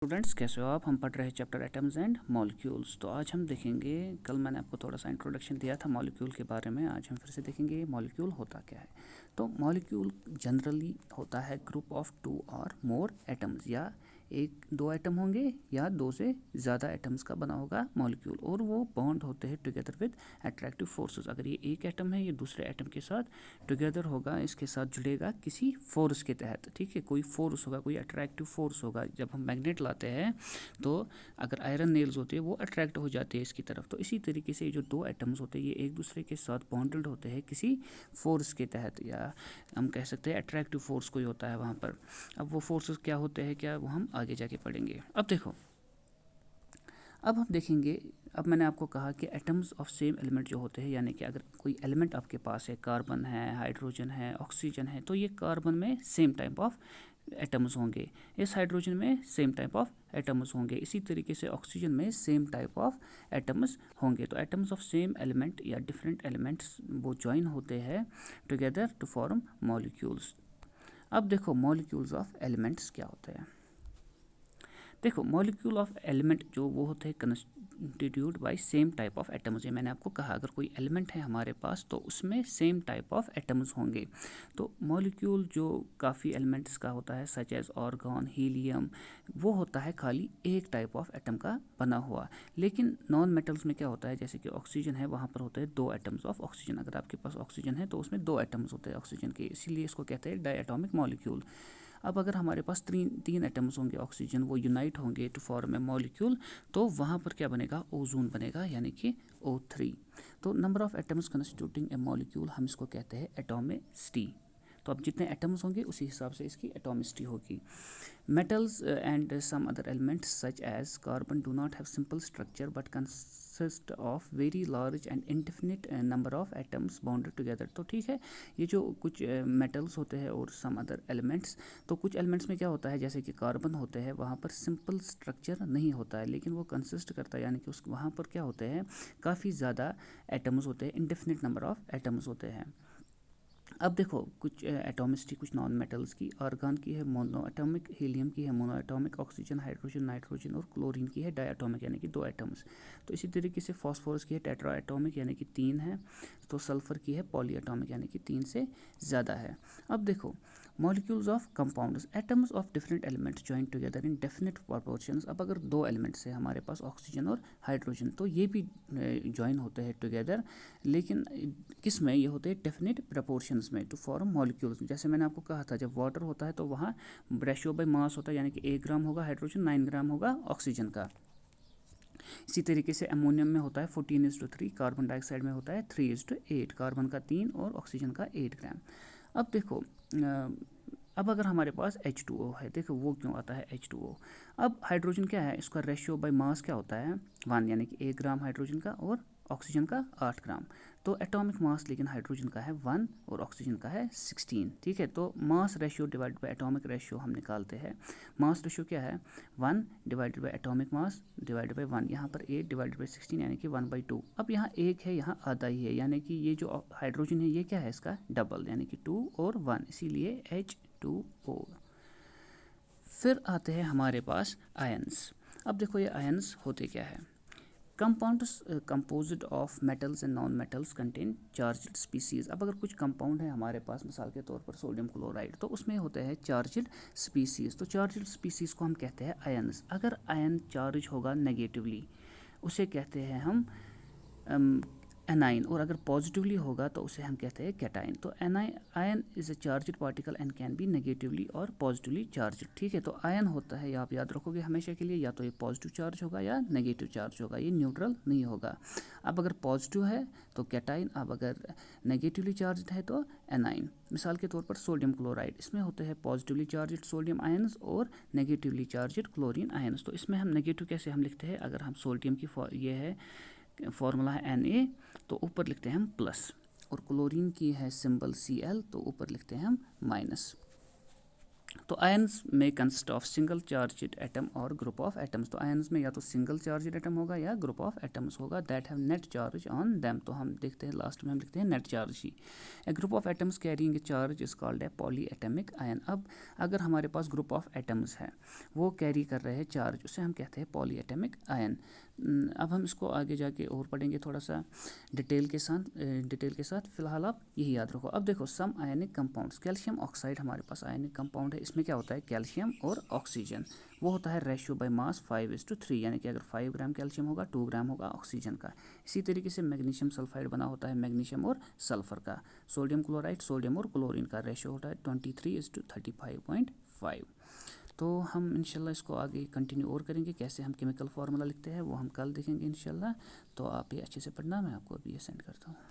Students, कैसे हो आप। हम पढ़ रहे हैं चैप्टर एटम्स एंड मॉलिक्यूल्स। तो आज हम देखेंगे, कल मैंने आपको थोड़ा सा इंट्रोडक्शन दिया था मॉलिक्यूल के बारे में। आज हम फिर से देखेंगे मॉलिक्यूल होता क्या है। तो मॉलिक्यूल जनरली होता है ग्रुप ऑफ 2 और मोर एटम्स, या एक दो एटम होंगे या दो से ज़्यादा एटम्स का बना होगा मॉलिक्यूल, और वो बॉन्ड होते हैं टुगेदर विद अट्रैक्टिव फोर्सेस। अगर ये एक एटम है, ये दूसरे एटम के साथ टुगेदर होगा, इसके साथ जुड़ेगा किसी फोर्स के तहत। ठीक है, कोई फोर्स होगा, कोई अट्रैक्टिव फोर्स होगा। जब हम मैग्नेट लाते हैं तो अगर आयरन नेल्स होते हैं वो अट्रैक्ट हो जाते हैं इसकी तरफ। तो इसी तरीके से जो दो एटम्स होते हैं ये एक दूसरे के साथ बॉन्डेड होते हैं किसी फोर्स के तहत, या हम कह सकते हैं अट्रैक्टिव फोर्स कोई होता है वहाँ पर। अब वो फोर्सेस क्या होते हैं, क्या वो हम आगे जाके पढ़ेंगे। अब देखो, अब हम देखेंगे। अब मैंने आपको कहा कि एटम्स ऑफ सेम एलिमेंट जो होते हैं, यानी कि अगर कोई एलिमेंट आपके पास है, कार्बन है, हाइड्रोजन है, ऑक्सीजन है, तो ये कार्बन में सेम टाइप ऑफ एटम्स होंगे, इस हाइड्रोजन में सेम टाइप ऑफ एटम्स होंगे, इसी तरीके से ऑक्सीजन में सेम टाइप ऑफ एटम्स होंगे। तो एटम्स ऑफ सेम एलिमेंट या डिफरेंट एलिमेंट्स वो ज्वाइन होते हैं टुगेदर टू फॉर्म मॉलिक्यूल्स। अब देखो, मॉलिक्यूल्स ऑफ एलिमेंट्स क्या होते हैं। देखो, मॉलिक्यूल ऑफ एलिमेंट जो वो होते हैं constitute by same type of atoms. ये मैंने आपको कहा, अगर कोई एलिमेंट है हमारे पास तो उसमें सेम टाइप ऑफ एटम्स होंगे। तो मॉलिक्यूल जो काफ़ी एलिमेंट्स का होता है, सच एज आर्गन, हीलियम, वो होता है खाली एक टाइप ऑफ एटम का बना हुआ। लेकिन नॉन मेटल्स में क्या होता है, जैसे कि ऑक्सीजन है, वहाँ पर होते हैं दो एटम्स ऑफ ऑक्सीजन। अगर आपके पास ऑक्सीजन है तो उसमें दो एटम्स होते हैं ऑक्सीजन के, इसीलिए इसको कहते हैं डायटोमिक मॉलिक्यूल। अब अगर हमारे पास तीन एटम्स होंगे ऑक्सीजन, वो यूनाइट होंगे टू फॉर्म ए मॉलिक्यूल, तो वहाँ पर क्या बनेगा, ओजोन बनेगा, यानी कि O3। तो number of atoms constituting A molecule, हम इसको कहते हैं एटॉमिसिटी। तो अब जितने एटम्स होंगे उसी हिसाब से इसकी एटॉमिसिटी होगी। Metals and some other elements such as carbon do not have simple structure but consist of very large and indefinite number of atoms bonded together। तो ठीक है, ये जो कुछ मेटल्स होते हैं और सम अदर एलिमेंट्स, तो कुछ एलिमेंट्स में क्या होता है, जैसे कि कार्बन होते हैं, वहाँ पर सिंपल स्ट्रक्चर नहीं होता है, लेकिन वो कंसिस्ट करता है, यानी कि उस वहाँ पर क्या होते हैं, काफ़ी ज़्यादा एटम्स होते हैं, इंडेफिनिट नंबर ऑफ एटम्स होते हैं। अब देखो, कुछ एटॉमिसिटी कुछ नॉन मेटल्स की, आर्गन की है मोनो एटॉमिक, हीलियम की है mono atomic, oxygen, hydrogen, nitrogen और क्लोरीन की है डायटोमिक, यानी कि दो एटम्स। तो इसी तरीके से फॉस्फोरस की है टेट्रा एटॉमिक, यानी कि तीन है। तो सल्फर की है पॉली एटॉमिक, यानी कि तीन से ज़्यादा है। अब देखो, molecules of compounds, atoms of different elements join together in definite proportions. अब अगर दो एलिमेंट्स है हमारे पास, ऑक्सीजन और हाइड्रोजन, तो ये भी जॉइन होते हैं टुगेदर, लेकिन किस में ये होते हैं, डेफिनेट प्रपोर्शंस में टू फॉर्म मॉलिक्यूल्स। जैसे मैंने आपको कहा था, जब वाटर होता है तो वहाँ रेशियो बाय मास होता है, यानी कि 1 ग्राम होगा हाइड्रोजन, 9 ग्राम होगा ऑक्सीजन का। इसी तरीके से अमोनियम में होता है 14:3, कार्बन डाइऑक्साइड में होता है 3:8, कार्बन का 3 और ऑक्सीजन का 8 ग्राम। अब देखो, अब अगर हमारे पास H2O है, देखो वो क्यों आता है H2O। अब हाइड्रोजन क्या है, इसका रेशियो बाय मास क्या होता है 1, यानी कि 1 ग्राम हाइड्रोजन का और ऑक्सीजन का 8 ग्राम। तो एटॉमिक मास लेकिन हाइड्रोजन का है 1 और ऑक्सीजन का है 16। ठीक है, तो mass ratio divide by atomic ratio हम निकालते हैं। मास रेशियो क्या है, 1 divided by atomic mass divided by 1, यहाँ पर 8 डिवाइडेड बाय 16, यानी कि 1/2। अब यहाँ 1 है, यहाँ आधा ही है, यानी कि ये जो हाइड्रोजन है ये क्या है, इसका डबल, यानी कि 2 और 1, इसीलिए H2O। फिर आते हैं हमारे पास आयंस। अब देखो, ये आयंस होते क्या है। Compounds composed of metals and non metals contain charged species. अब अगर कुछ कंपाउंड है हमारे पास, मिसाल के तौर पर सोडियम क्लोराइड, तो उसमें होते हैं चार्ज्ड स्पीसीज। तो चार्ज्ड स्पीसीज को हम कहते हैं आयंस। अगर आयन चार्ज होगा नेगेटिवली, उसे कहते हैं हम एनाइन, और अगर पॉजिटिवली होगा तो उसे हम कहते हैं कैटाइन। तो ion is a charged particle and can be negatively और पॉजिटिवली चार्ज्ड। ठीक है, तो आयन होता है, आप याद रखोगे हमेशा के लिए, या तो ये पॉजिटिव चार्ज होगा या नेगेटिव चार्ज होगा, ये न्यूट्रल नहीं होगा। अब अगर पॉजिटिव है तो कैटाइन, अब अगर नेगेटिवली चार्ज्ड है तो एनाइन। मिसाल के तौर पर सोडियम क्लोराइड, इसमें होते हैं पॉजिटिवली चार्ज्ड सोडियम आयंस और नेगेटिवली चार्ज्ड क्लोरीन आयंस। तो इसमें हम नेगेटिव कैसे हम लिखते हैं, अगर हम सोडियम की ये है फॉर्मूला है Na, तो ऊपर लिखते हैं हम प्लस, और क्लोरीन की है सिंबल Cl, तो ऊपर लिखते हैं हम माइनस। तो आयन्स में consist of single charged atom और ग्रुप ऑफ एटम्स। तो आयन्स में या तो सिंगल चार्जड एटम होगा या ग्रुप ऑफ एटम्स होगा that have net charge on them. तो हम देखते हैं लास्ट में हम लिखते हैं net charge he. A group of atoms carrying a charge is called a poly atomic ion. अब अगर हमारे पास ग्रुप ऑफ एटम्स है वो कैरी कर रहे हैं चार्ज, उसे हम कहते हैं पॉली एटमिक आयन। अब हम इसको आगे जाके और पढ़ेंगे थोड़ा सा डिटेल के साथ फिलहाल आप यही याद रखो। अब देखो सम आयनिक कंपाउंड्स, कैल्शियम ऑक्साइड हमारे पास आयनिक कंपाउंड है। इसमें क्या होता है, कैल्शियम और ऑक्सीजन, वो होता है रेशियो बाय मास 5:3, यानी कि अगर 5 ग्राम कैल्शियम होगा 2 ग्राम होगा ऑक्सीजन का। इसी तरीके से मैग्नीशियम सल्फाइड बना होता है मैग्नीशियम और सल्फर का। सोडियम क्लोराइड, सोडियम और क्लोरीन का रेशियो होता है 23:35.5। तो हम इंशाल्लाह इसको आगे कंटिन्यू और करेंगे, कैसे हम केमिकल फार्मूला लिखते हैं वो हम कल देखेंगे इंशाल्लाह। तो आप ये अच्छे से पढ़ना, मैं आपको अभी ये सेंड करता हूँ।